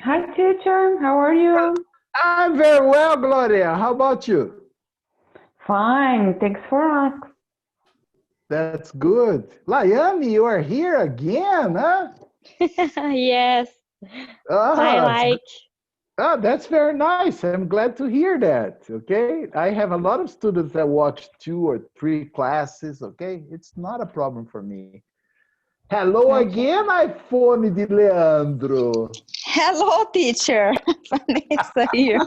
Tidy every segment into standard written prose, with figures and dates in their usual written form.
Hi, teacher. How are you? I'm very well, Gloria. How about you? Fine. Thanks for asking. That's good. Layane, you are here again, huh? Yes, I Ah, like. that's very nice. I'm glad to hear that. Okay. I have a lot of students that watch 2 or 3 classes. Okay. It's not a problem for me. Hello Okay. again, iPhone de Leandro. Hello, teacher. Vanessa here.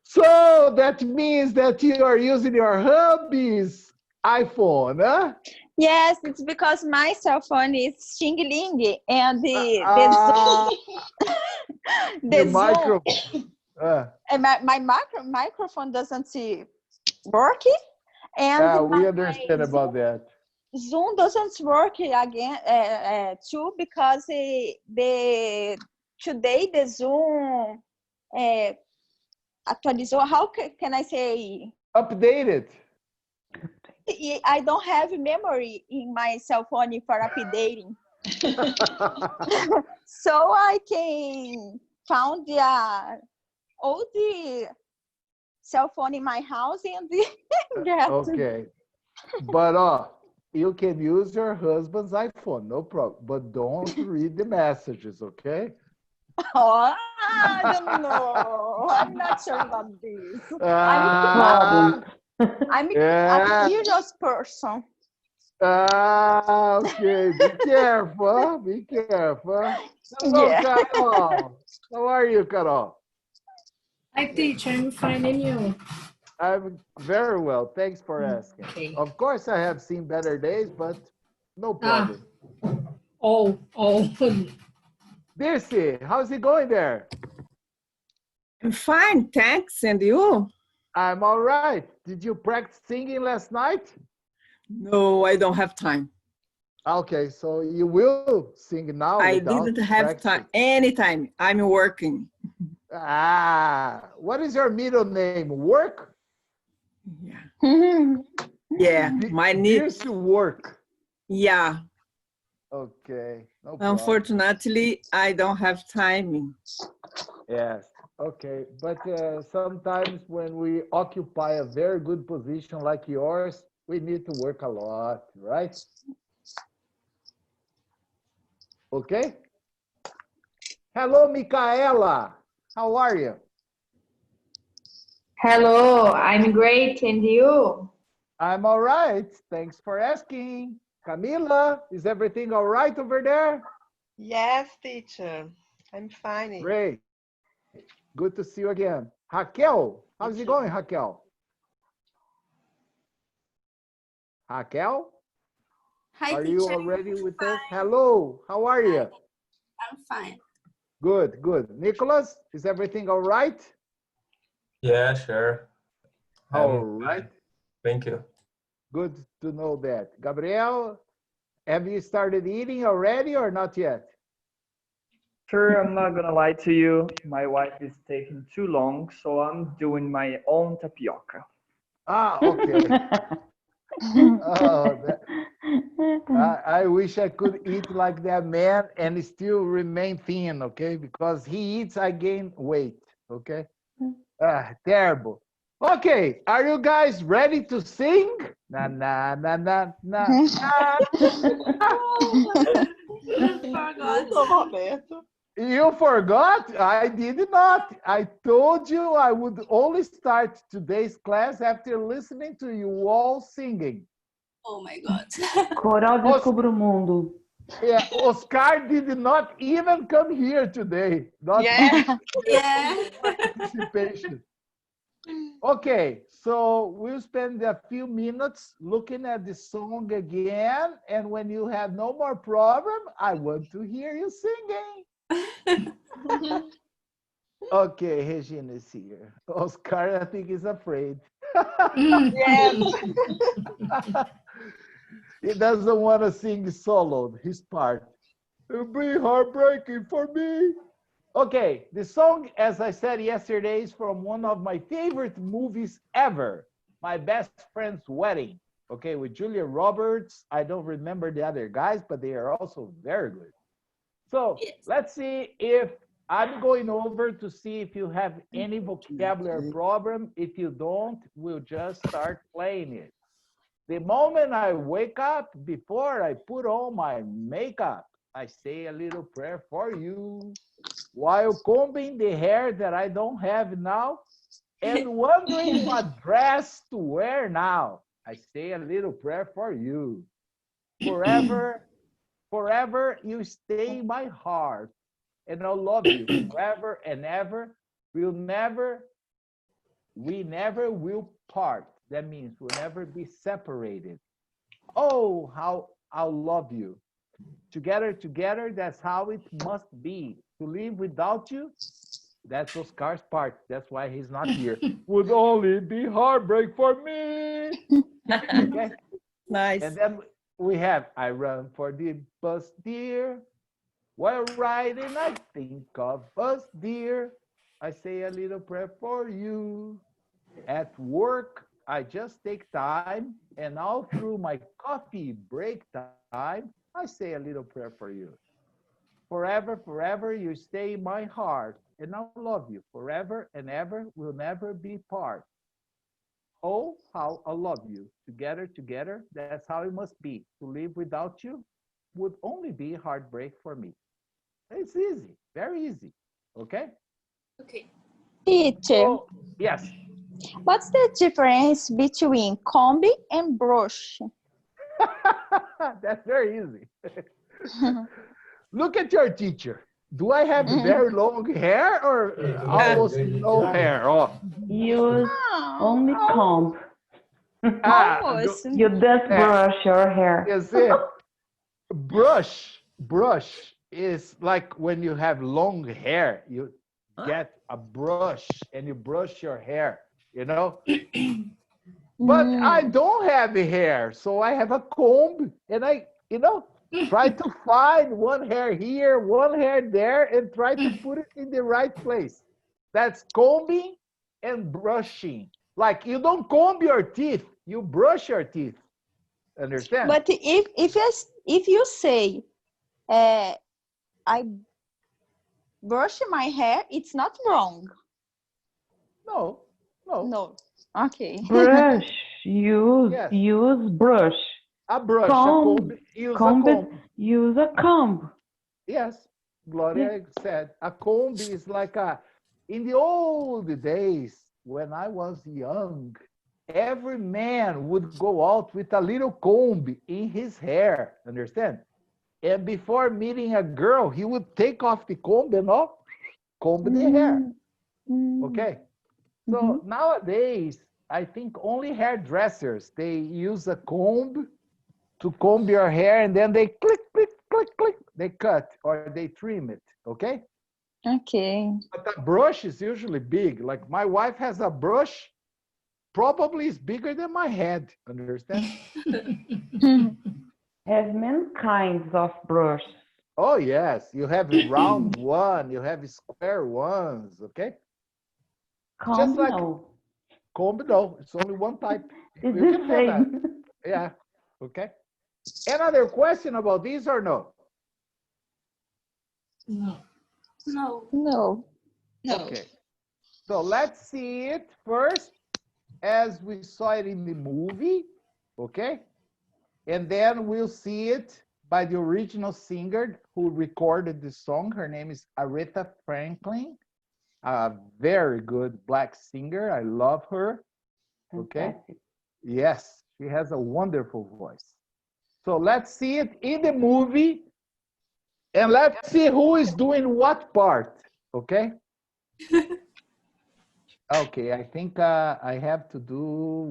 So that means that you are using your hubby's iPhone, huh? Yes, it's because my cell phone is Xing Ling and the Ah, the the Zoom micro. Uh, and my microphone doesn't work and we understand my about that. Zoom doesn't work again too because the today the Zoom uh, atualizou. How can I say? Updated. I don't have memory in my cell phone for updating. So I can found the old cell phone in my house and get. Okay. But you can use your husband's iPhone, no problem. But don't read the messages, okay? Oh, I don't know. I'm not sure about this. Problems. Ah, I'm yeah. curious person. Ah, okay. Be careful. Be careful. Hello, Yeah. Carol. How are you, Carol? Hi, teacher. I'm finding you. I'm very well. Thanks for asking. Okay. Of course, I have seen better days, but no Ah, problem. oh. Dirce, how's it going there? I'm fine, thanks. And you? I'm all right. Did you practice singing last night? No, I don't have time. Okay, so you will sing now I without didn't have practicing. time anytime. I'm working. Ah, what is your middle name? Work? Yeah. Yeah, my need. Dirce Work. Yeah. Okay, no problem. Unfortunately, I don't have time. Yes. Okay, but sometimes when we occupy a very good position like yours, we need to work a lot, right? Okay. Hello, Micaela. How are you? Hello, I'm great. And you? I'm all right. Thanks for asking. Camila, is everything all right over there? Yes, teacher. I'm fine. Great. Good to see you again. Raquel, how's it going, Teacher. Raquel? Raquel, Hi, are you teacher. already with us? Fine. Hello, how are Hi, you? I'm fine. Good, good. Nicholas, is everything all right? Yeah, sure. All I'm right. fine. Thank you. Good to know that. Gabriel, have you started eating already or not yet? Sure, I'm not gonna lie to you. My wife is taking too long, so I'm doing my own tapioca. Ah, okay. Oh, I wish I could eat like that man and still remain thin, okay? Because he eats, I gain weight, okay? Ah, terrible. Okay, are you guys ready to sing? Na na na na na na. Forgot. Desculpa, Roberto. You forgot? I did not. I told you I would only start today's class after listening to you all singing. Oh my God. Coral Os- descubra o mundo. yeah, Oscar did not even come here today. Not Yes. Yeah. participation. Okay, so we'll spend a few minutes looking at the song again, and when you have no more problem, I want to hear you singing. Okay, Regina is here. Oscar, I think, is afraid. Yes. He doesn't want to sing solo, his part. It'll be heartbreaking for me. Okay, the song, as I said yesterday, is from one of my favorite movies ever, My Best Friend's Wedding. Okay, with Julia Roberts. I don't remember the other guys, but they are also very good. So Yes. let's see if I'm going over to see if you have any vocabulary problem. If you don't, we'll just start playing it. The moment I wake up, before I put on my makeup, I say a little prayer for you while combing the hair that I don't have now and wondering what dress to wear now. I say a little prayer for you. Forever, forever you stay in my heart, and I'll love you forever and ever. We never will part. That means we'll never be separated. Oh, how I'll love you. Together, together, that's how it must be. To live without you, that's Oscar's part. That's why he's not here. Would only be heartbreak for me. Okay? Nice. And then we have, I run for the bus, dear. While riding, I think of us, dear. I say a little prayer for you. At work, I just take time, and all through my coffee break time, I say a little prayer for you. Forever, forever, you stay in my heart, and I'll love you forever and ever. We'll never be part. Oh, how I love you. Together, together, that's how it must be. To live without you would only be heartbreak for me. It's easy, very easy. Okay? Okay. Teacher, So, yes. what's the difference between comb and brush? That's very easy. Look at your teacher. Do I have very long hair or almost no hair? Oh. Use only Oh, comb. almost. You just brush your hair. You see, brush is like when you have long hair, you get a brush and you brush your hair, you know? But I don't have hair, so I have a comb and I, try to find one hair here, one hair there, and try to put it in the right place. That's combing and brushing. Like you don't comb your teeth, you brush your teeth. Understand? But if you say, I brush my hair, it's not wrong. No. No. Okay. Brush. Use Yes. use brush. A brush, Comb. a comb, use Comb. a comb. Use a comb. Yes, Gloria said a comb is like in the old days when I was young, every man would go out with a little comb in his hair, understand? And before meeting a girl, he would take off the comb and comb the hair, okay? So nowadays, I think only hairdressers, they use a comb to comb your hair and then they click, click, click, click, they cut or they trim it, okay? Okay. But the brush is usually big. Like my wife has a brush, probably is bigger than my head, understand? Have many kinds of brush. Oh yes, you have a round one, you have square ones, okay? Comb, Just like no. comb, no, it's only one type. It's You the can have same. yeah, okay. Another question about these or no? No. No. No. Okay, so let's see it first as we saw it in the movie, okay? And then we'll see it by the original singer who recorded the song. Her name is Aretha Franklin, a very good black singer. I love her, okay? Fantastic. Yes, she has a wonderful voice. So let's see it in the movie and let's see who is doing what part, okay? Okay, I think I have to do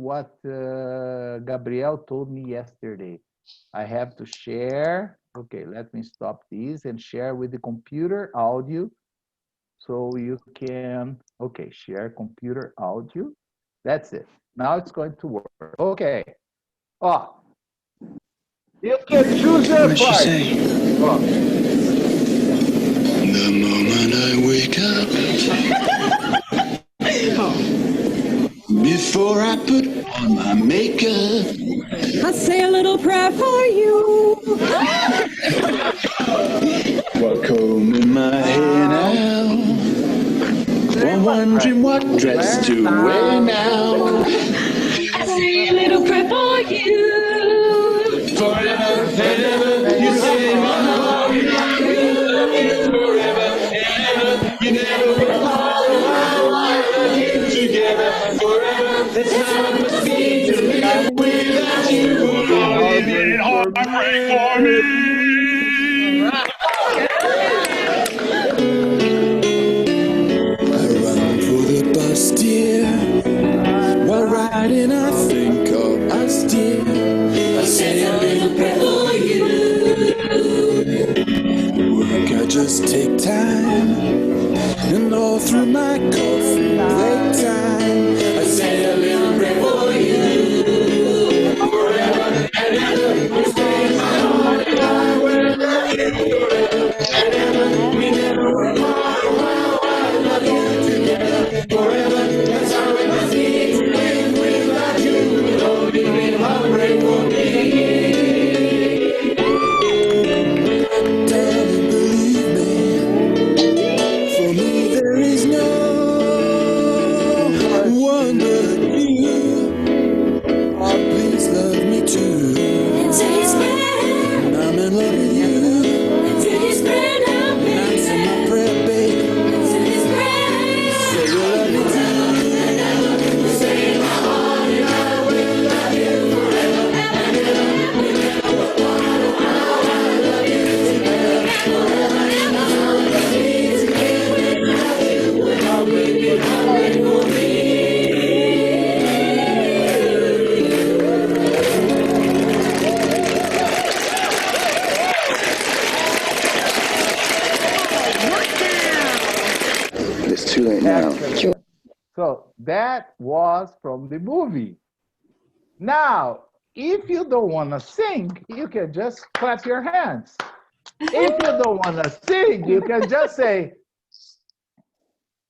what Gabriel told me yesterday. I have to share. Okay, let me stop these and share with the computer audio so you can, okay, share computer audio. That's it. Now it's going to work. Okay. Oh, you can choose your part. Oh. The moment I wake up, before I put on my makeup, I say a little prayer for you. what coat wondering what dress to wear now. I say a little prayer for you. Forever and ever, you say my heart, I will love you forever and ever. You never will fall while I love you together. Forever, that's how it must be to live without you. Oh, you did it heartbreak for me. I run for the bus, dear. While riding, I think of us, dear. I say a little prayer for you. Work, I just take time, and all through my coffee break time, I say a little prayer for you. Forever and ever, you stay in my heart, and I will love you forever and ever. We never will part while I love you together. Forever, that's how it must be to live without you. Oh, you did heartbreak for me. Darling, believe me, for me there is no one but you. Oh, please love me too. And I'm in love with you. Answer my prayer, babe. Say you love me too. Say in my heart, and I will love you forever and ever. We never will part while I love you together. Forever, that's how it must be to live without you. Oh, baby, heartbreak for me. It's too late now. Excellent. So that was from the movie. Now, if you don't want to sing, you can just clap your hands. If you don't want to sing, you can just say,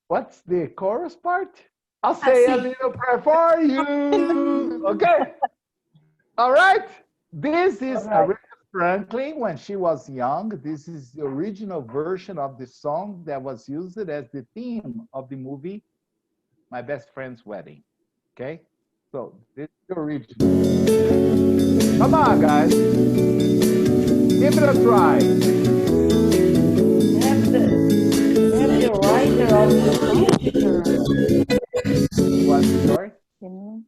what's the chorus part? I'll say a little prayer for you. Okay. All right. This is Aretha Franklin when she was young. This is the original version of the song that was used as the theme of the movie My Best Friend's Wedding. Okay. So this is the original. Come on, guys. Give it a try. Have the writer of the song. What's the story? Can-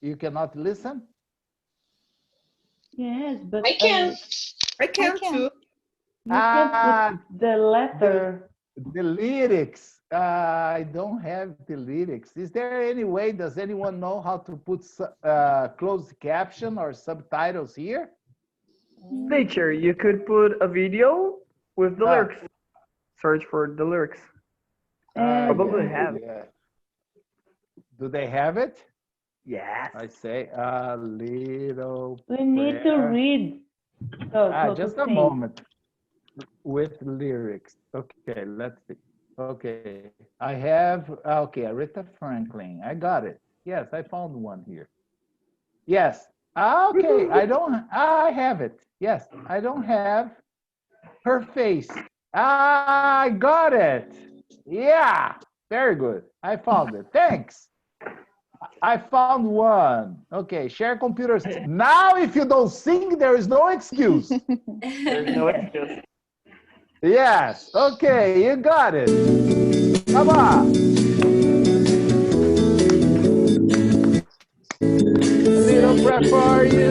You cannot listen? Yes, but I can. I can I can. too. you can put the letter. The lyrics. I don't have the lyrics. Is there any way, does anyone know how to put closed caption or subtitles here? Teacher, you could put a video with the lyrics. Search for the lyrics. Probably have. Yeah. Do they have it? Yes. I say a little. We need to prayer. read. So Just to a sing. moment. With lyrics. Okay, let's see. Okay, I have, okay, Aretha Franklin. I got it. Yes, I found one here. Yes. Okay, I have it. Yes, I don't have her face. I got it. Yeah, very good. I found it. Thanks. I found one. Okay, share computers. Now, if you don't sing, there is no excuse. There's no excuse. Yes. Okay, you got it. Come on. Little prayer for you.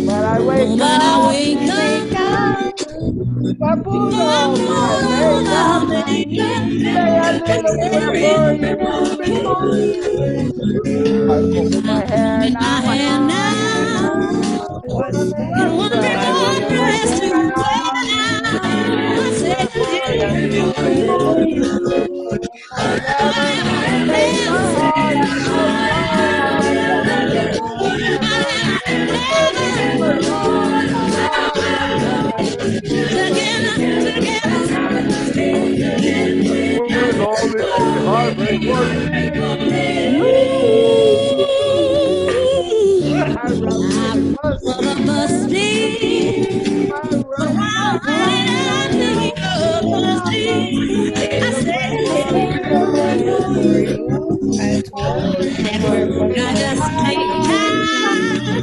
When I wake up, I put on my makeup. Say a little prayer for you. I comb my hair now. Wondering what dress to wear. Little prayer for you. Whatever makes my heart heartbreak for me.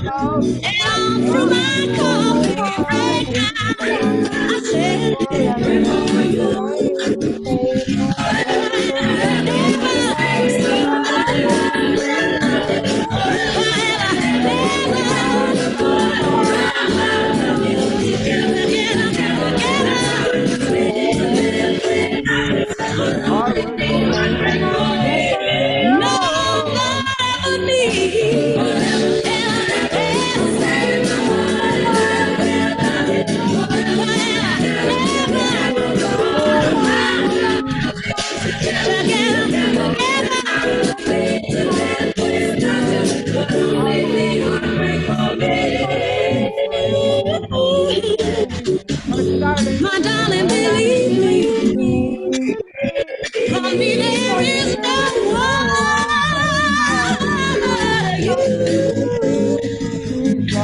And all through my coffee break time, I said, my darling, believe me, for me there is no one but you.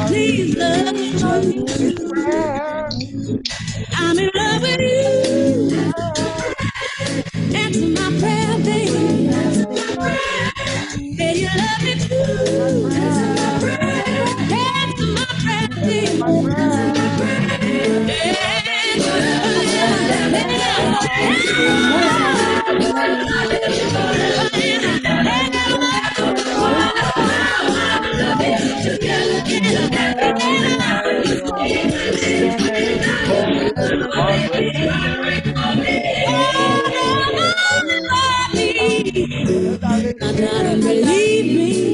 Please love me true. I'm in love with you. Answer my prayer, baby. Say you love me too. Answer my prayer, believe me,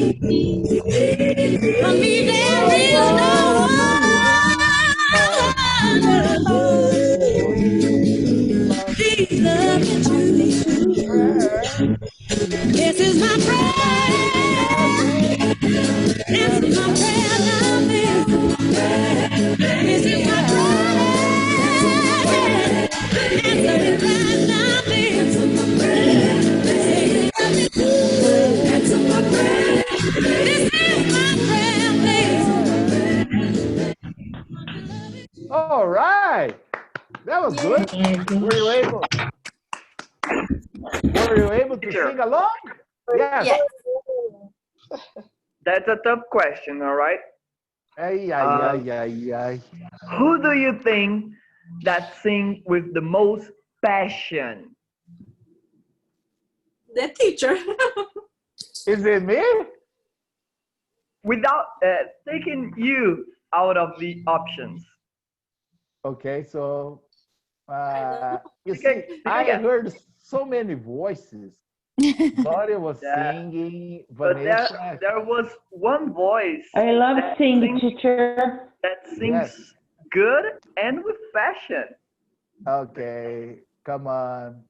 for me there is no one. Please love me true. This is my prayer. This is my prayer, love me. This is my prayer. Answer it right now, baby. Say you love me too. Answer my prayer. This is my prayer, baby. All right. That was good. Were you able to sing along? Yes. That's a tough question, all right? Ay, ay, ay, ay, ay. Who do you think that sing with the most passion? The teacher. Is it me? Without taking you out of the options. Okay, so you Okay, see, I heard so many voices. Gloria was singing, but Vanessa. there was one voice I love that singing, teacher. that sings good and with passion. Okay, come on.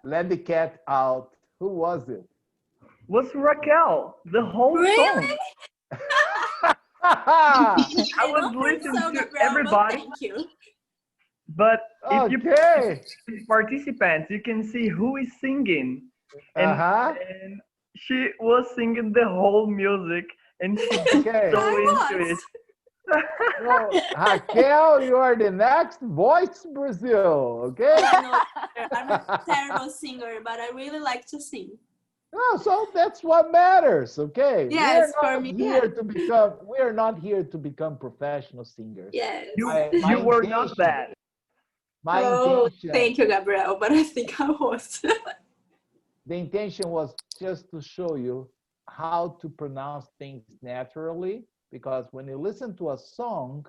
Let the cat out. Who was it? Was Raquel the whole song? I I was listening to everybody. Thank you. But if you Okay. participants, you can see who is singing. And, Uh-huh. and she was singing the whole music and she Okay. so into it. So, Raquel, you are the next voice Brazil, okay? I know I'm a terrible singer, but I really like to sing. Oh, so that's what matters, okay? Yes, for me, We are not here to become professional singers. Yes. You My were not bad. My Oh, intention, thank you, Gabriel, but I think I was. the intention was just to show you how to pronounce things naturally, because when you listen to a song,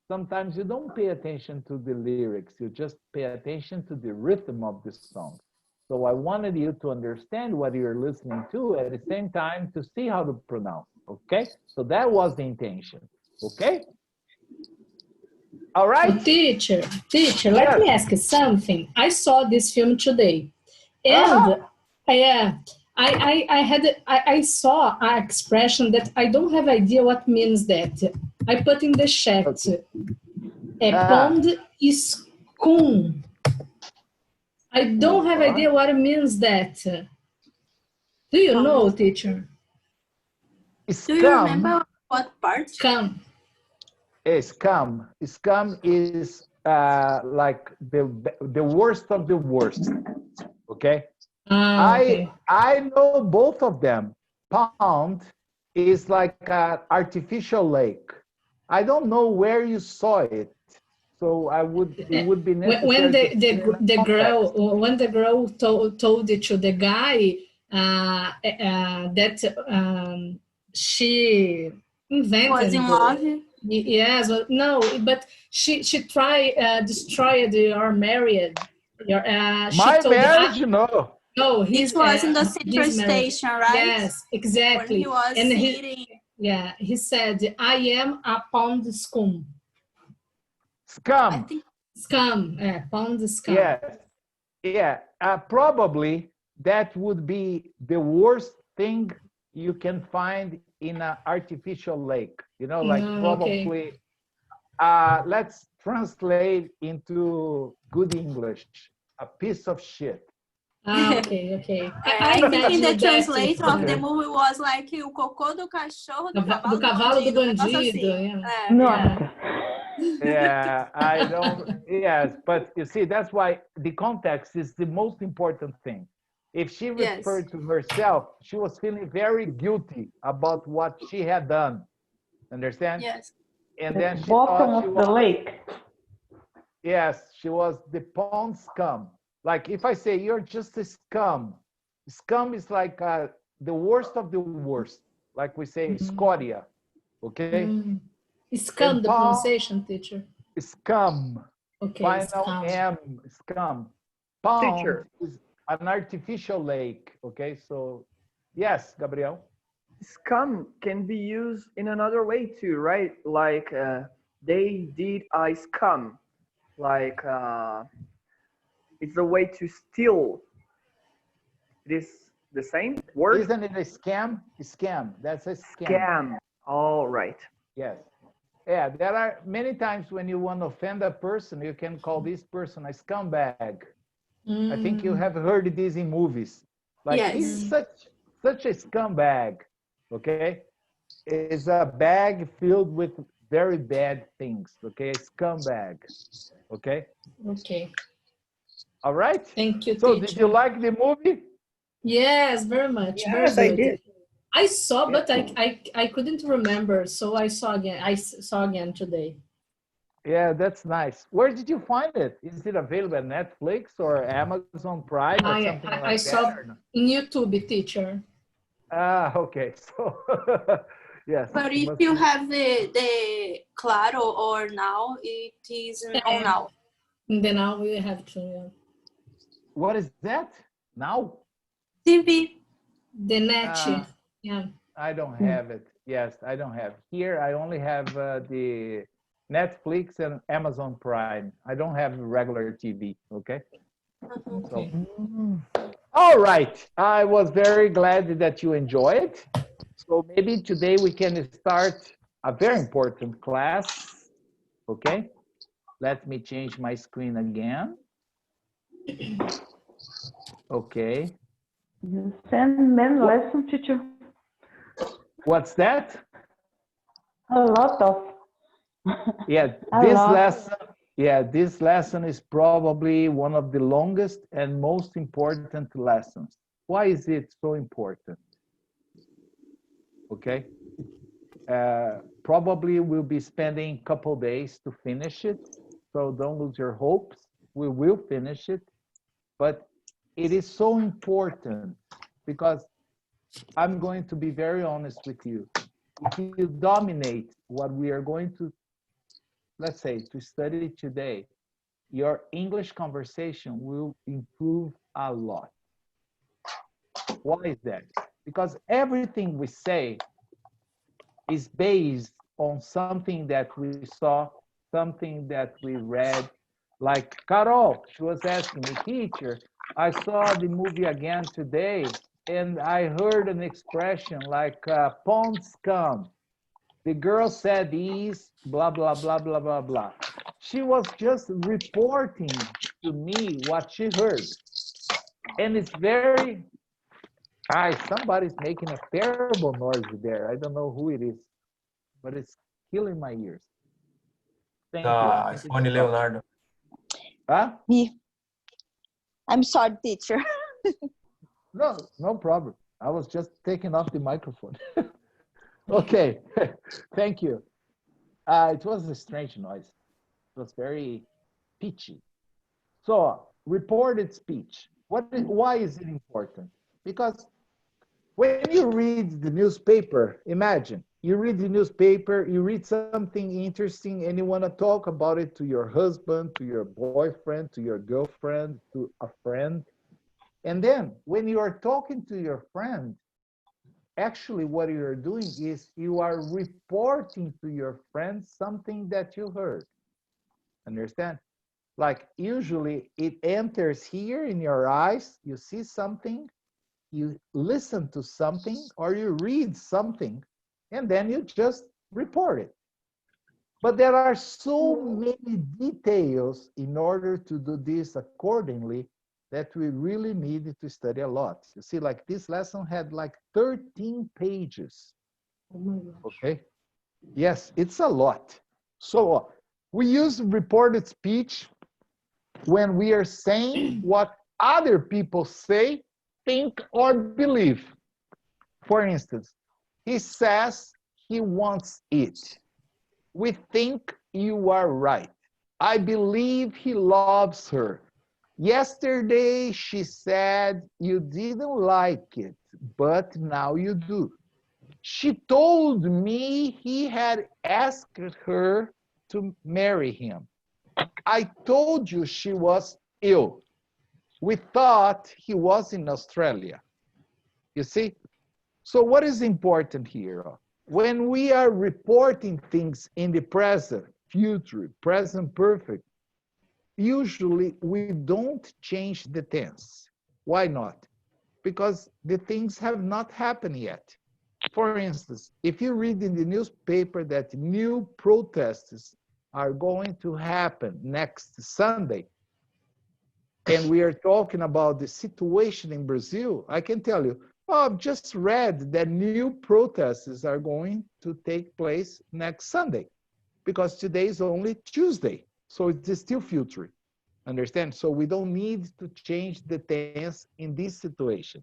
sometimes you don't pay attention to the lyrics, you just pay attention to the rhythm of the song. So I wanted you to understand what you're listening to at the same time to see how to pronounce, okay? So that was the intention, okay? All right? Teacher, let me ask you something. I saw this film today, and I saw an expression that I don't have idea what means that. I put in the chat. Pond is cum. I don't have idea what it means that. Do you know, teacher? Do you remember what part? Scum. Scum. Scum is like the worst of the worst. Okay. Okay. I know both of them. Pound is like an artificial lake. I don't know where you saw it, so it would be necessary. When to put it in a context. when the girl told it to the guy that she invented. Was in love. Yes, well, no, but she tried destroyed your marriage. My marriage, no. No, It was in the central his marriage. station, right? Yes, exactly. When he was And sitting. he said, "I am upon the scum." Scum. Scum, pound scum. Yes. Yeah. Probably that would be the worst thing you can find in an artificial lake. You know, like probably. Let's translate into good English. A piece of shit. Okay. I think in the imagine translation that, of the movie was like o cocô do cachorro do do cavalo do bandido. Nossa. Yeah, I don't. Yes, but you see, that's why the context is the most important thing. If she referred to herself, she was feeling very guilty about what she had done. Understand? Yes. And then she Bottom thought she of was the lake. Yes, she was the pond scum. Like if I say you're just a scum, scum is like the worst of the worst. Like we say, scoria. Okay? Scum, the pronunciation, teacher. Scum. Okay, Final scum. M, scum. Pond Teacher. is an artificial lake. Okay, so yes, Gabriel. Scum can be used in another way too, right? Like they did I scum. Like it's a way to steal. It is the same word? Isn't it a scam? Scam. That's a scam. Scam. All right. Yes. Yeah, there are many times when you want to offend a person, you can call this person a scumbag. I think you have heard this in movies. Like he's such a scumbag. Okay, it's a bag filled with very bad things. Okay, a scumbag. Okay. Okay. All right. Thank you, So, teacher. did you like the movie? Yes, very much. Yes, very I did. I saw, but I couldn't remember, so I saw again. I saw again today. Yeah, that's nice. Where did you find it? Is it available at Netflix or Amazon Prime or something like that? I saw in YouTube, teacher. Okay. So, yes. But if you have the Claro or Now, it is on Now. Then now we have to. What is that? Now? TV. The net. Yeah. I don't have it. Yes, I don't have. Here, I only have the Netflix and Amazon Prime. I don't have regular TV. Okay. Okay. So, all right. I was very glad that you enjoyed. So maybe today we can start a very important class. Okay. Let me change my screen again. Okay. You send many lessons, teacher. What's that? A lot of. Yeah, this lesson is probably one of the longest and most important lessons. Why is it so important? Okay. Probably we'll be spending a couple days to finish it. So don't lose your hopes. We will finish it. But it is so important because I'm going to be very honest with you. If you dominate what we are going to, let's say, to study today, your English conversation will improve a lot. Why is that? Because everything we say is based on something that we saw, something that we read. Like Carol, she was asking me, teacher, I saw the movie again today, and I heard an expression like pond scum. The girl said these, blah, blah, blah, blah, blah, blah. She was just reporting to me what she heard. And it's very, somebody's making a terrible noise there. I don't know who it is, but it's killing my ears. Thank you. It's only Leonardo. Huh? Me. I'm sorry, teacher. No problem. I was just taking off the microphone. Okay, thank you. It was a strange noise. It was very pitchy. So, reported speech. Why is it important? Because when you read the newspaper, imagine you read the newspaper, you read something interesting, and you want to talk about it to your husband, to your boyfriend, to your girlfriend, to a friend. And then when you are talking to your friend, actually what you're doing is you are reporting to your friend something that you heard. Understand? Like usually it enters here in your eyes, you see something, you listen to something, or you read something, and then you just report it. But there are so many details in order to do this accordingly that we really need to study a lot. You see, like this lesson had like 13 pages. Oh my gosh. Okay? Yes, it's a lot. So we use reported speech when we are saying what other people say, think, or believe. For instance, he says he wants it. We think you are right. I believe he loves her. Yesterday she said you didn't like it, but now you do. She told me he had asked her to marry him. I told you she was ill. We thought he was in Australia. You see? So what is important here? When we are reporting things in the present, future, present perfect, usually we don't change the tense. Why not? Because the things have not happened yet. For instance, if you read in the newspaper that new protests are going to happen next Sunday, and we are talking about the situation in Brazil, I can tell you, oh, I've just read that new protests are going to take place next Sunday, because today is only Tuesday, so it's still future. Understand? So we don't need to change the tense in this situation.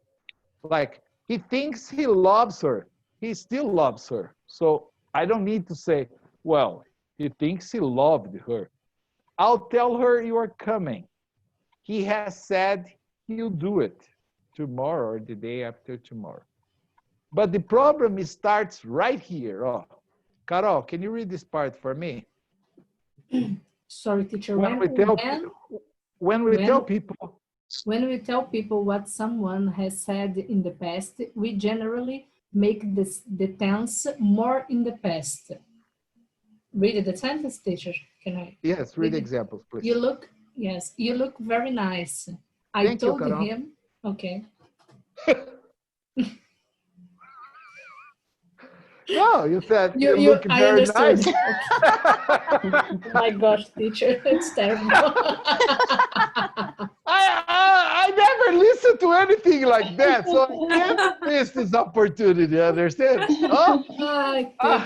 Like, he thinks he loves her, he still loves her. So I don't need to say, well, he thinks he loved her. I'll tell her you are coming. He has said he'll do it tomorrow or the day after tomorrow. But the problem starts right here. Oh, Carol, can you read this part for me? Sorry, teacher. When we tell people what someone has said in the past, we generally make the tense more in the past. Read the sentence, teacher. Can I? Yes, read examples, please. You look very nice. I told him, okay. No, you said you look very nice. My gosh, teacher, it's terrible. I never listened to anything like that, so I can't miss this opportunity, understand? Oh?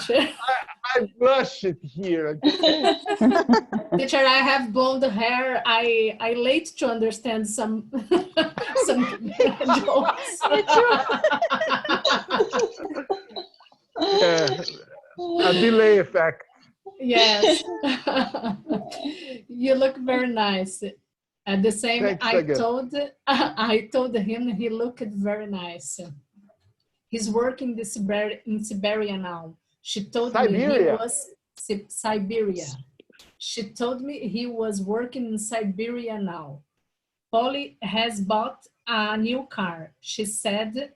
Teacher. I blush it here. Okay? Teacher, I have blonde hair. I late to understand some jokes. Yeah, a delay effect. Yes. You look very nice. At the same, Thanks I told him he looked very nice. He's working in Siberia now. She told me he was Siberia. She told me he was working in Siberia now. Polly has bought a new car. She said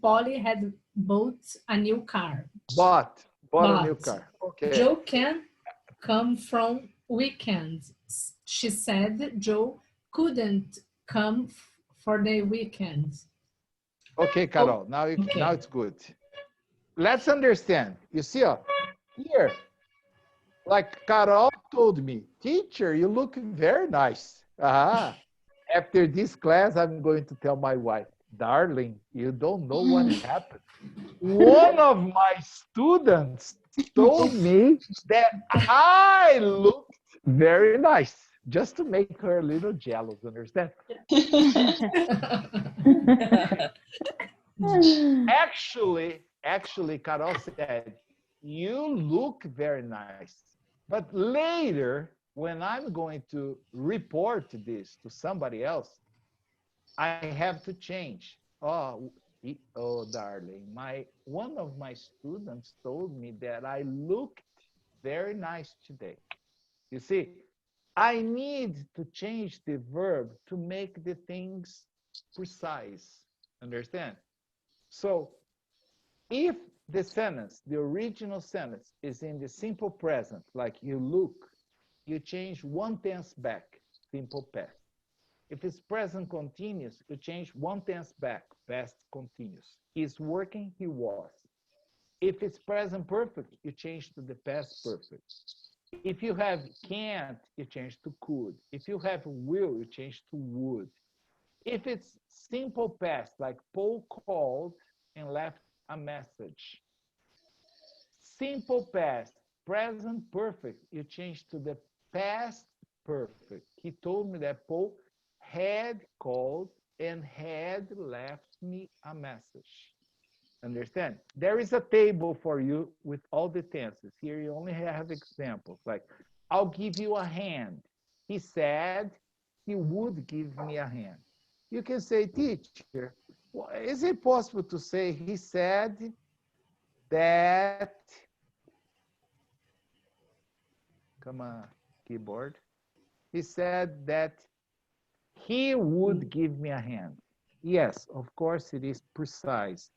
Polly had bought a new car. Bought a new car. Okay. Joe can come from weekends. She said Joe couldn't come for the weekend. Okay, Carol. Now it's good. Let's understand. You see, here, like Carol told me, teacher, you look very nice. After this class, I'm going to tell my wife, darling, you don't know what happened. One of my students told me that I looked very nice, just to make her a little jealous, understand? Actually, Carol said, you look very nice. But later, when I'm going to report this to somebody else, I have to change. Oh, darling, one of my students told me that I looked very nice today. You see, I need to change the verb to make the things precise. Understand? So if the sentence, the original sentence, is in the simple present, like you look, you change one tense back, simple past. If it's present continuous, you change one tense back, past continuous. He's working, he was. If it's present perfect, you change to the past perfect. If you have can't, you change to could. If you have will, you change to would. If it's simple past, like Paul called and left a message. Simple past, present perfect, you change to the past perfect. He told me that Paul had called and had left me a message. Understand? There is a table for you with all the tenses. Here you only have examples like, I'll give you a hand. He said he would give me a hand. You can say, teacher, is it possible to say he said that, come on, keyboard. He said that he would give me a hand. Yes, of course it is precise.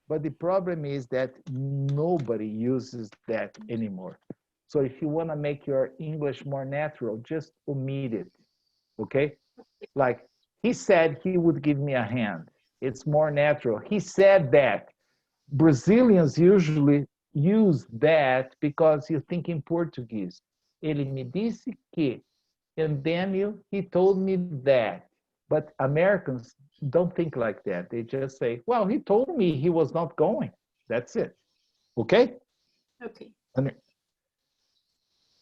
But the problem is that nobody uses that anymore. So if you want to make your English more natural, just omit it, okay? Like, he said he would give me a hand. It's more natural. He said that. Brazilians usually use that because you think in Portuguese. Ele me disse que. And then he told me that. But Americans don't think like that. They just say, well, he told me he was not going. That's it. Okay? Okay.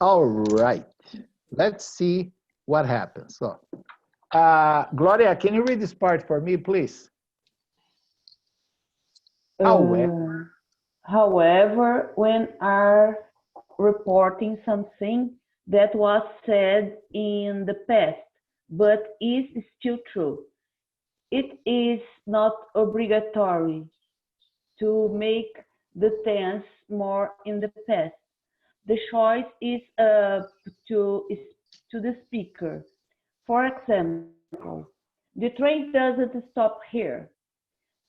All right. Let's see what happens. So, Gloria, can you read this part for me, please? However, when are reporting something that was said in the past, but is still true, it is not obligatory to make the tense more in the past. The choice is up to the speaker. For example, the train doesn't stop here.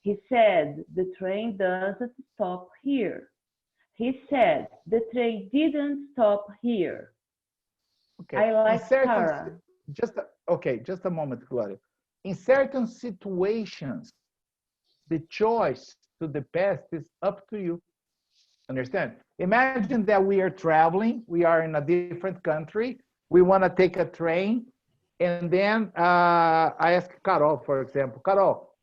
He said, the train doesn't stop here. He said, the train didn't stop here. Okay. I like Sarah. Just a moment, Gloria. In certain situations, the choice to the past is up to you. Understand? Imagine that we are traveling, we are in a different country, we want to take a train, and then I ask Carol, for example, Carol,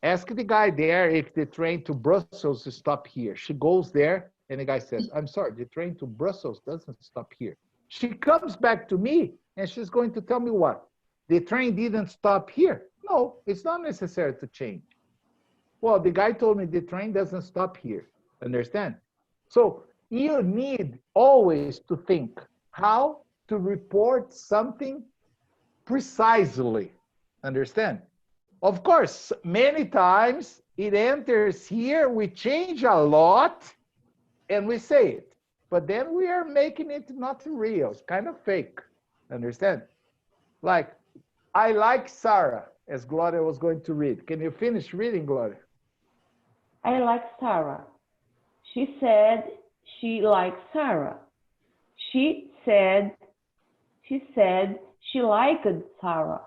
ask the guy there if the train to Brussels stop here. She goes there, and the guy says, I'm sorry, the train to Brussels doesn't stop here. She comes back to me, and she's going to tell me what? The train didn't stop here. No, it's not necessary to change. Well, the guy told me the train doesn't stop here. Understand? So you need always to think how to report something precisely. Understand? Of course, many times it enters here, we change a lot, and we say it. But then we are making it not real. It's kind of fake. Understand? Like, I like Sarah, as Gloria was going to read. Can you finish reading, Gloria? I like Sarah. She said she liked Sarah. She said she liked Sarah.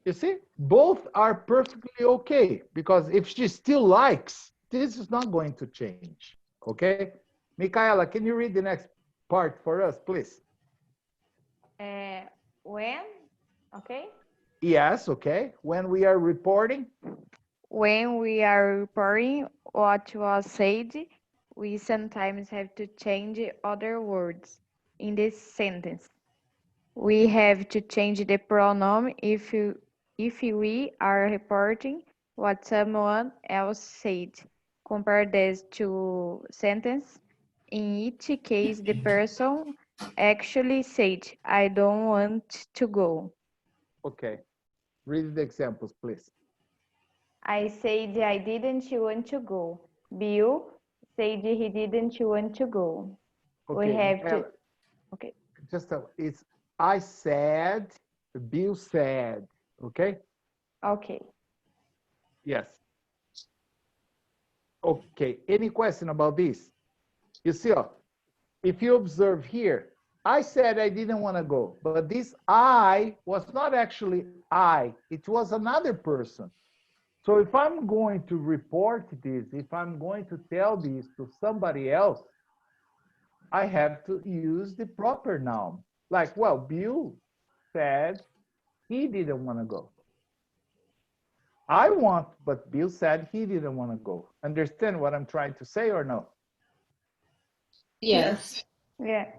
You see, both are perfectly okay, because if she still likes, this is not going to change, okay? Micaela, can you read the next part for us, please? When, okay? Yes, okay. When we are reporting? When we are reporting what was said, we sometimes have to change other words in this sentence. We have to change the pronoun if we are reporting what someone else said. Compare these two sentences. In each case, the person actually said, I don't want to go. Okay. Read the examples, please. I said I didn't want to go. Bill said he didn't want to go. Okay. We have to. Okay. Just it's I said, Bill said. Okay. Okay. Yes. Okay. Any question about this? You see, if you observe here, I said I didn't want to go, but this I was not actually I. It was another person. So if I'm going to report this, if I'm going to tell this to somebody else, I have to use the proper noun. Like, well, Bill said he didn't want to go. I want, but Bill said he didn't want to go. Understand what I'm trying to say or no? Yes. Yeah.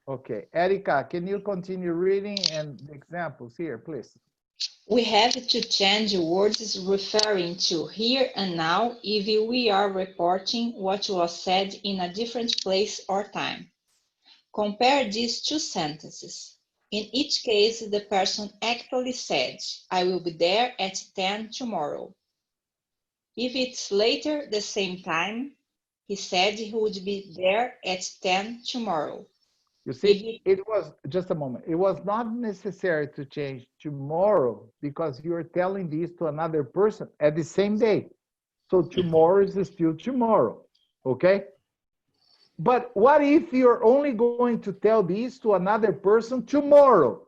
Okay. Erika, can you continue reading and the examples here, please? We have to change words referring to here and now if we are reporting what was said in a different place or time. Compare these two sentences. In each case, the person actually said, I will be there at 10 tomorrow. If it's later the same time, he said he would be there at 10 tomorrow. You see, it was, just a moment, it was not necessary to change tomorrow because you're telling this to another person at the same day. So tomorrow is still tomorrow, okay? But what if you're only going to tell this to another person tomorrow?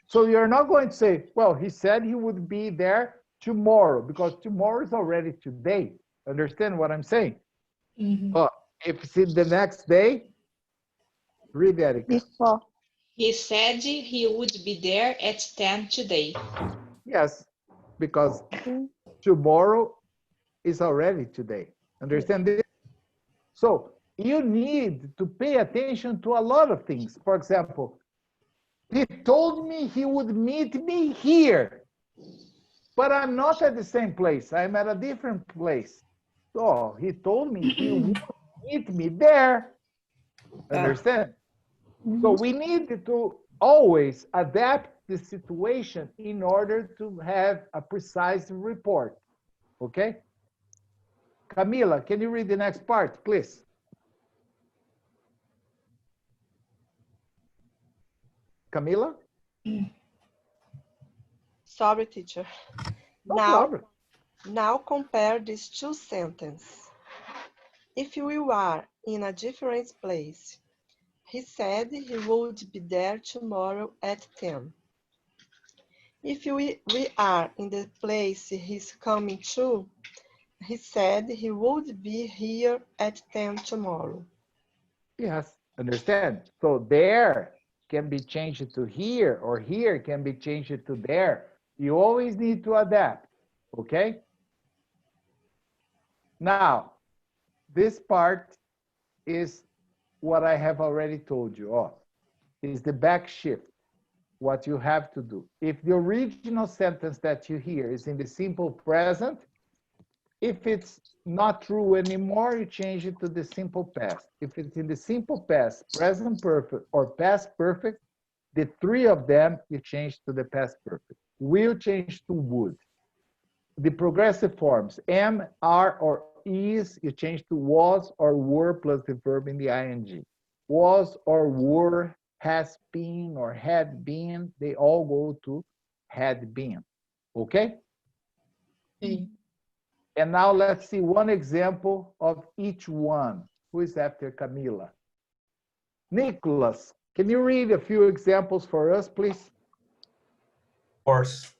So you're not going to say, well, he said he would be there tomorrow because tomorrow is already today. Understand what I'm saying? Mm-hmm. If it's the next day, read Erika. Before. He said he would be there at 10 today. Yes, because tomorrow is already today. Understand this? So you need to pay attention to a lot of things. For example, he told me he would meet me here, but I'm not at the same place. I'm at a different place. So he told me he would meet me there. Understand? So we need to always adapt the situation in order to have a precise report. Okay? Camila, can you read the next part, please? Camila? Sorry, teacher. No problem. Now compare these two sentences. If we are in a different place, he said he would be there tomorrow at 10. If we are in the place he's coming to, he said he would be here at 10 tomorrow. Yes, understand. So there can be changed to here, or here can be changed to there. You always need to adapt, okay? Now, this part is what I have already told you. Is the back shift, what you have to do. If the original sentence that you hear is in the simple present, if it's not true anymore, you change it to the simple past. If it's in the simple past, present perfect, or past perfect, the three of them, you change to the past perfect. Will change to would. The progressive forms, am, are, or is, you change to was or were plus the verb in the ing. Was or were, has been or had been, they all go to had been. Okay? Okay. And now let's see one example of each one. Who is after Camila? Nicholas, can you read a few examples for us, please? Of course.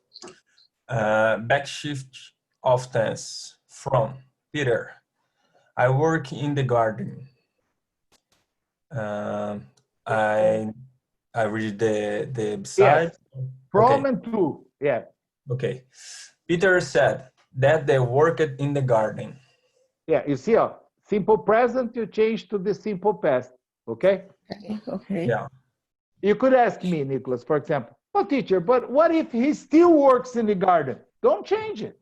Backshift of tense from Peter. I work in the garden. I read the beside. Yes. From Okay. and to. Yeah. Okay. Peter said that they worked in the garden. Yeah, you see, simple present, you change to the simple past. Okay? Okay. Yeah. You could ask me, Nicholas, for example, oh, teacher, but what if he still works in the garden? Don't change it.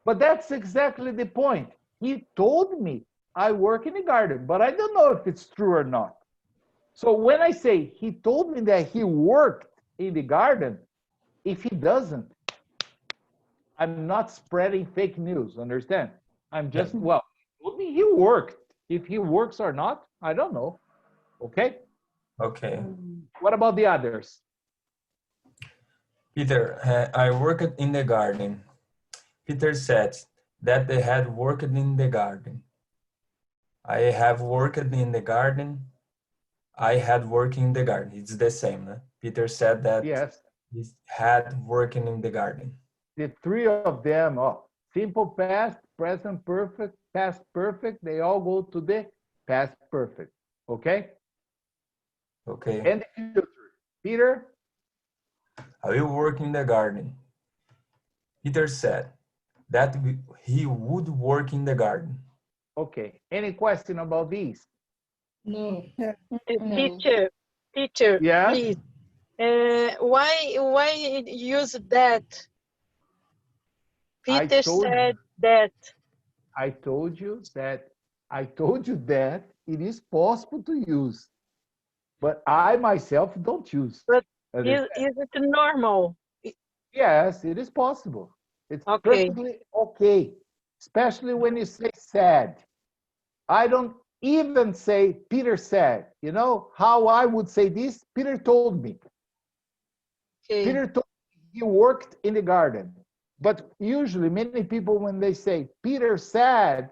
But that's exactly the point. He told me I work in the garden, but I don't know if it's true or not. So when I say he told me that he worked in the garden, if he doesn't, I'm not spreading fake news, understand? I'm just, well, he told me he worked. If he works or not, I don't know. Okay? Okay. What about the others? Peter, I worked in the garden. Peter said that they had worked in the garden. I have worked in the garden. I had worked in the garden. It's the same. Né? Peter said that yes, he had working in the garden. The three of them, simple past, present perfect, past perfect, they all go to the past perfect. Okay? Okay. And the future. Peter? I will work in the garden. Peter said that he would work in the garden. Okay. Any question about these? No. Teacher, yes? please. Why use that? Peter said that. I told you that it is possible to use, but I myself don't use. But is it normal? Yes, it is possible. It's Okay. perfectly okay, especially when you say said. I don't even say Peter said. You know how I would say this? Peter told me. Okay. Peter told me he worked in the garden. But usually many people, when they say Peter said,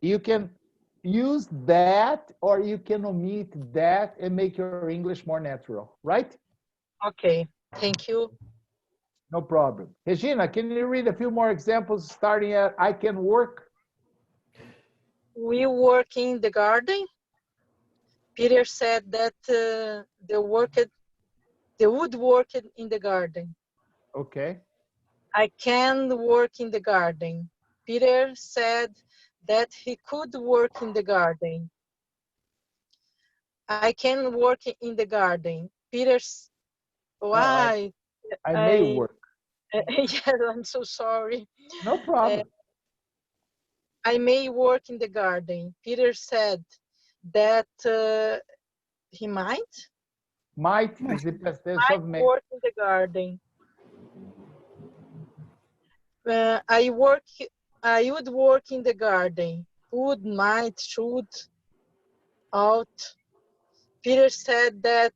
you can use that or you can omit that and make your English more natural, right? Okay, thank you. No problem. Regina, can you read a few more examples starting at I can work? We work in the garden. Peter said that they would work in the garden. Okay. I can work in the garden. Peter said that he could work in the garden. I can work in the garden. Peter's why? I may work. Yes, I'm so sorry. No problem. I may work in the garden. Peter said that he might. Might is the past tense of may. Work in the garden. I would work in the garden. Would, might, should, ought. Peter said that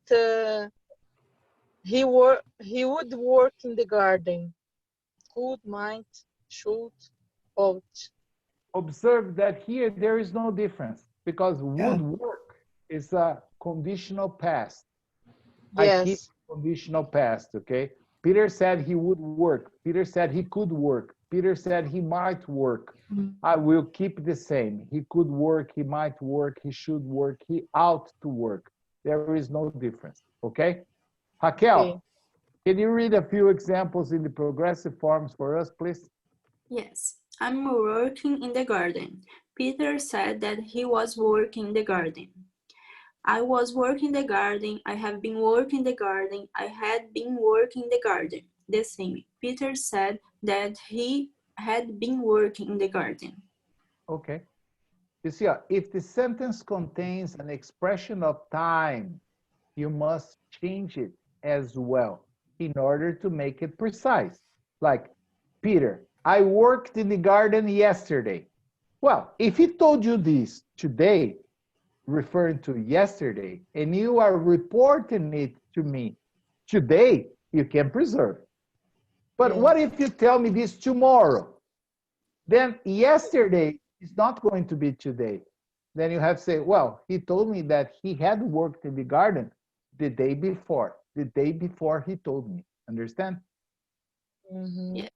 he would work in the garden. Could, might, should, ought. Observe that here there is no difference because would work is a conditional past. Yes. I keep conditional past, okay? Peter said he would work. Peter said he could work. Peter said he might work. I will keep the same. He could work, he might work, he should work, he ought to work. There is no difference, okay? Raquel, Okay. can you read a few examples in the progressive forms for us, please? Yes, I'm working in the garden. Peter said that he was working in the garden. I was working in the garden. I have been working in the garden. I had been working in the garden. The same. Peter said that he had been working in the garden. Okay. You see, if the sentence contains an expression of time, you must change it as well in order to make it precise. Like, Peter, I worked in the garden yesterday. Well, if he told you this today, referring to yesterday, and you are reporting it to me today, you can preserve. But what if you tell me this tomorrow? Then yesterday is not going to be today. Then you have to say, well, he told me that he had worked in the garden the day before he told me. Understand? Yeah.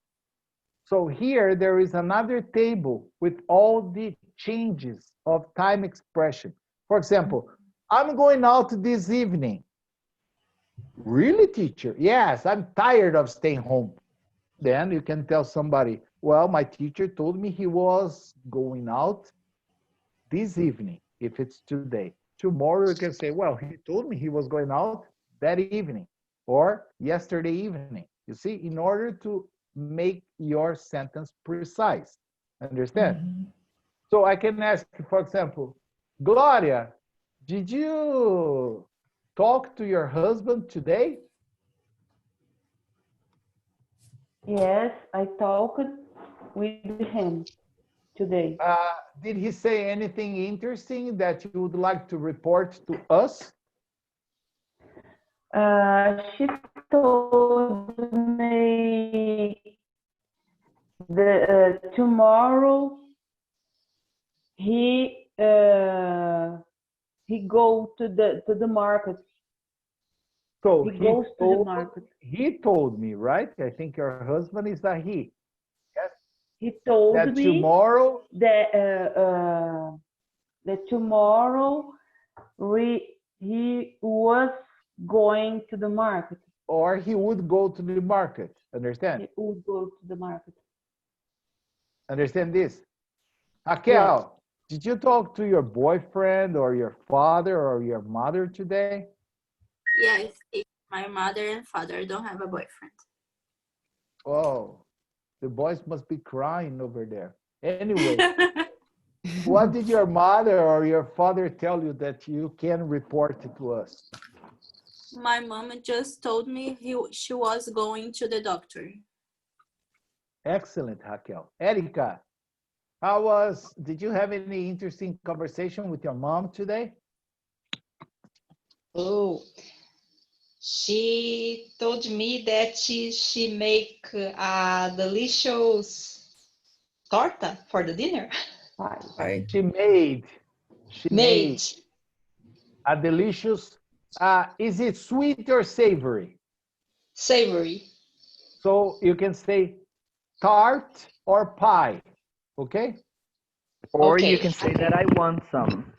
So here there is another table with all the changes of time expression. For example, I'm going out this evening. Really, teacher? Yes, I'm tired of staying home. Then you can tell somebody, well, my teacher told me he was going out this evening, if it's today. Tomorrow you can say, well, he told me he was going out that evening or yesterday evening. You see, in order to make your sentence precise. Understand? So I can ask, for example, Gloria, did you talk to your husband today? Yes, I talked with him today. Did he say anything interesting that you would like to report to us? She told me that tomorrow he go to the market. So He goes to the market. he told me, right? I think your husband is a he. Yes. He told That me tomorrow that tomorrow he was going to the market. Or he would go to the market. Understand? He would go to the market. Understand this? Raquel, did you talk to your boyfriend or your father or your mother today? Yes, my mother and father don't have a boyfriend. Oh, the boys must be crying over there. Anyway, what did your mother or your father tell you that you can report it to us? My mom just told me she was going to the doctor. Excellent, Raquel. Erica, did you have any interesting conversation with your mom today? Oh, she told me that she make a delicious torta for the dinner. She made Made. a delicious, is it sweet or savory? Savory. So you can say tart or pie, okay? Or Okay. you can say that I want some.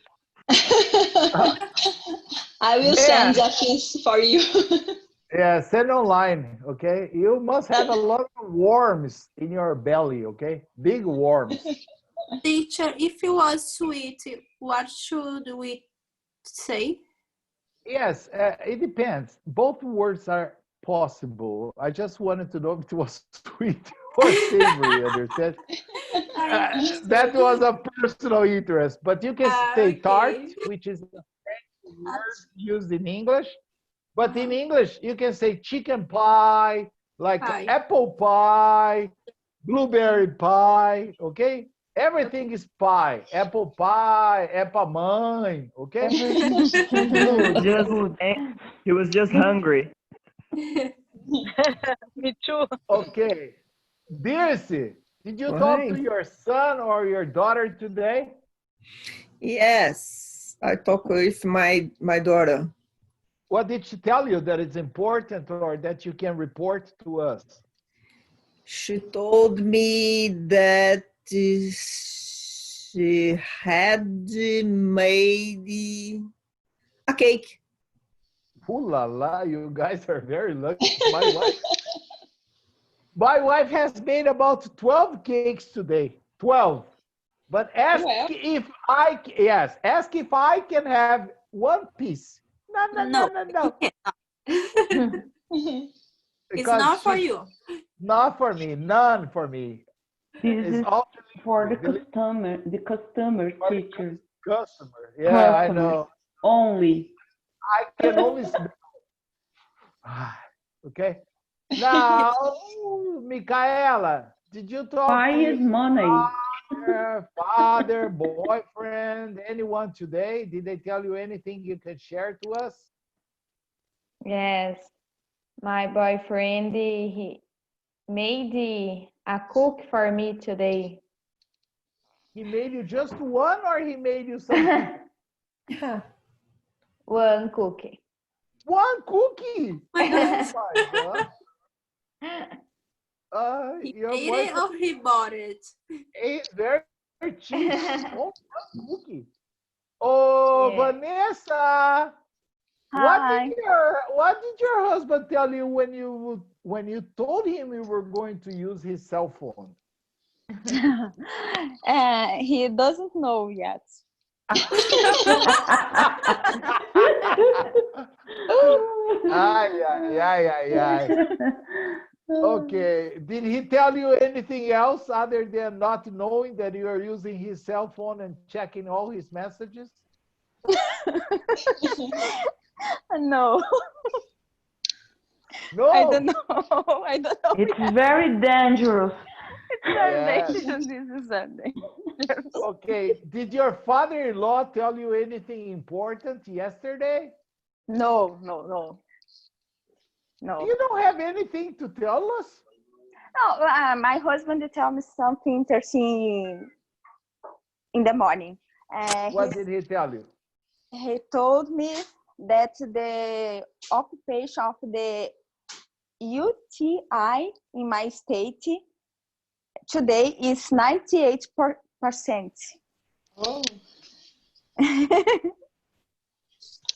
I will send a piece for you. Yeah, send online, okay? You must have a lot of worms in your belly, okay? Big worms. Teacher, if it was sweet, what should we say? Yes, it depends. Both words are possible. I just wanted to know if it was sweet or savory, understand? That was a personal interest, but you can say tart, which is a word used in English. But in English, you can say chicken pie, like apple pie, blueberry pie, okay? Everything is pie. Apple pie, apple mãe, okay? He was just hungry. Me too. Okay. Dirce, did you talk to your son or your daughter today? Yes, I talk with my daughter. What did she tell you that is important or that you can report to us? She told me that she had made a cake. Ooh la la, you guys are very lucky. My wife has made about 12 cakes today. 12. But ask if I can have one piece. No. It's not for you. Not for me, none for me. This It's is all for the customer, teacher. Customer, yeah, I Customer. know. Only. I can only smell. Okay. Now, Micaela, did you talk Why to is money? father, boyfriend, anyone today? Did they tell you anything you can share to us? Yes, my boyfriend, he made a cook for me today. He made you just one or he made you something? One cookie. One cookie? My God. Oh my God. He Your made it boyfriend or he bought it? ate very cheap. Oh, one cookie. Oh, Yeah. Vanessa. Hi. What did your husband tell you when you told him you were going to use his cell phone? He doesn't know yet. Ay. Okay. Did he tell you anything else other than not knowing that you are using his cell phone and checking all his messages? No, No. I don't know. I don't know. It's very dangerous. It's Sunday. Yes. This is Sunday. Okay. Did your father-in-law tell you anything important yesterday? No, no, no, no. You don't have anything to tell us? No, my husband tell me something interesting in the morning. What did he tell you? He told me that the occupation of the UTI in my state today is 98%. Oh,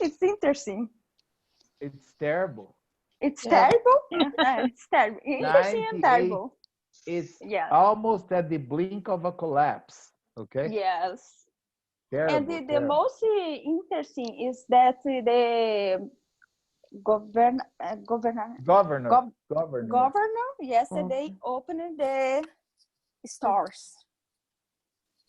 It's interesting. It's terrible. It's yeah. terrible. It's terrible. Interesting and 98. terrible. It's Yeah. almost at the blink of a collapse. Okay. Yes. Terrible. And the terrible. most interesting is that the governor yesterday opened the stores.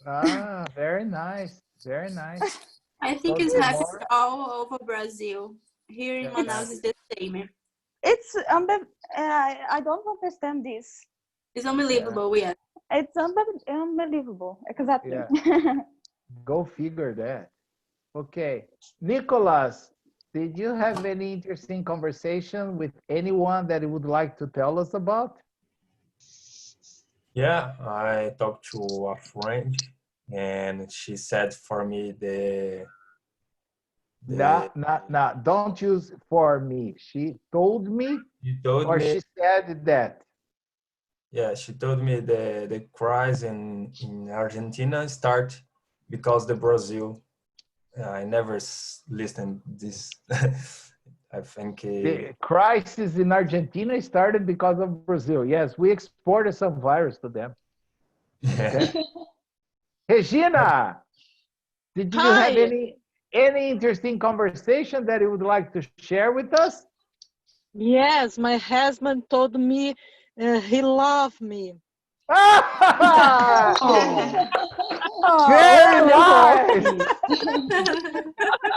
Ah, very nice. Very nice. I think So it's the happening more, all over Brazil. Here in yeah. Manaus is the same. It's I don't understand this. It's unbelievable, yeah. It's unbelievable. Exactly. Yeah. Go figure that. Okay. Nicholas, did you have any interesting conversation with anyone that you would like to tell us about? Yeah, I talked to a friend and she said for me No, don't use for me. She told me, she told or me, she said that. yeah, she told me the crisis in Argentina start because the Brazil. I never listened this. I think The crisis in Argentina started because of Brazil. Yes, we exported some virus to them. Okay. Regina, did you have Hi. any interesting conversation that you would like to share with us? Yes, my husband told me he loved me. Very nice.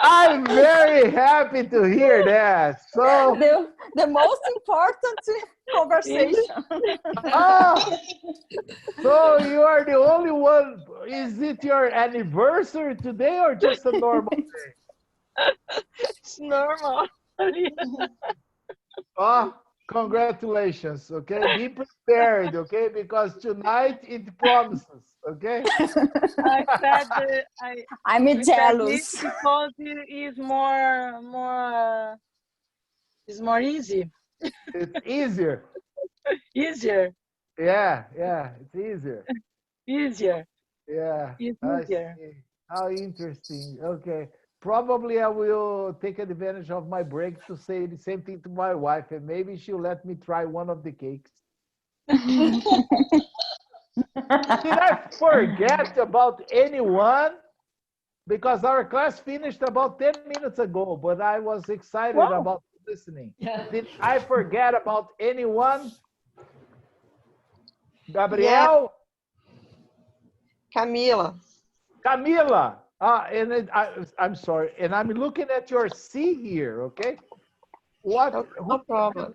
I'm very happy to hear that. So the most important conversation. So you are the only one. Is it your anniversary today or just a normal day? It's normal. Oh, congratulations. Okay, be prepared. Okay, because tonight it promises. Okay. I said I'm we said jealous. this because it is more easy. It's easier. Easier. Yeah, it's easier. Easier. Yeah, It's I easier. see. How interesting. Okay. Probably I will take advantage of my break to say the same thing to my wife, and maybe she'll let me try one of the cakes. Did I forget about anyone? Because our class finished about 10 minutes ago, but I was excited about listening. Did I forget about anyone? Gabriel? Camila. Camila. I'm sorry. And I'm looking at your C here, okay? What? No problem.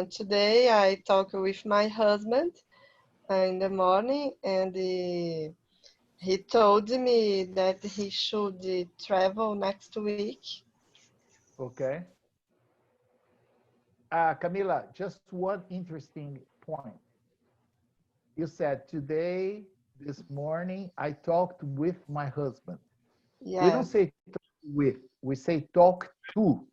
Today I talked with my husband in the morning, and he told me that he should travel next week. Okay. Camila, just one interesting point. You said today, this morning, I talked with my husband. Yes. We don't say talk with, we say talk to.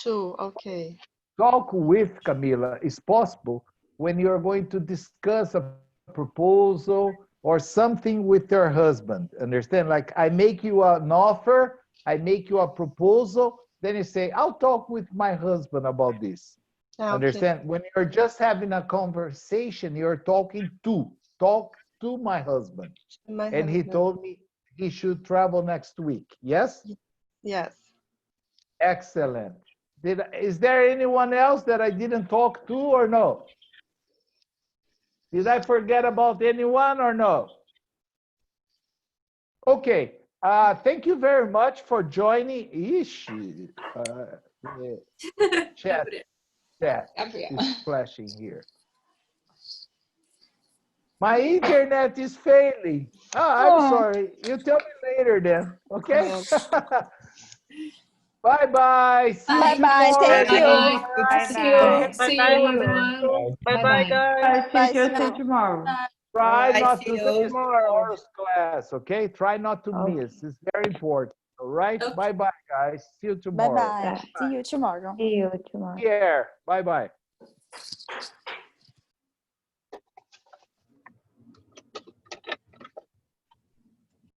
To, okay. Talk with, Camila, is possible when you're going to discuss a proposal or something with your husband. Understand? Like I make you an offer, I make you a proposal, then you say, I'll talk with my husband about this. Okay. Understand? When you're just having a conversation, you're talking to. Talk to my husband. And he told me he should travel next week. Yes? Yes. Excellent. Is there anyone else that I didn't talk to or no? Did I forget about anyone or no? Okay. Thank you very much for joining. Ixi, chat is flashing here. My internet is failing. I'm sorry. You tell me later then. Okay. Bye-bye. See you Bye-bye. tomorrow. Thank you. Bye. Good to see you. See you, Bye-bye. everyone. Bye-bye, guys. See you Bye. tomorrow. Try Bye, not see to you. miss tomorrow's class, okay? Try not to miss. It's very important. All right? Okay. Bye-bye, guys. See you tomorrow. Bye-bye. See you tomorrow. See you tomorrow. Take care. Bye-bye.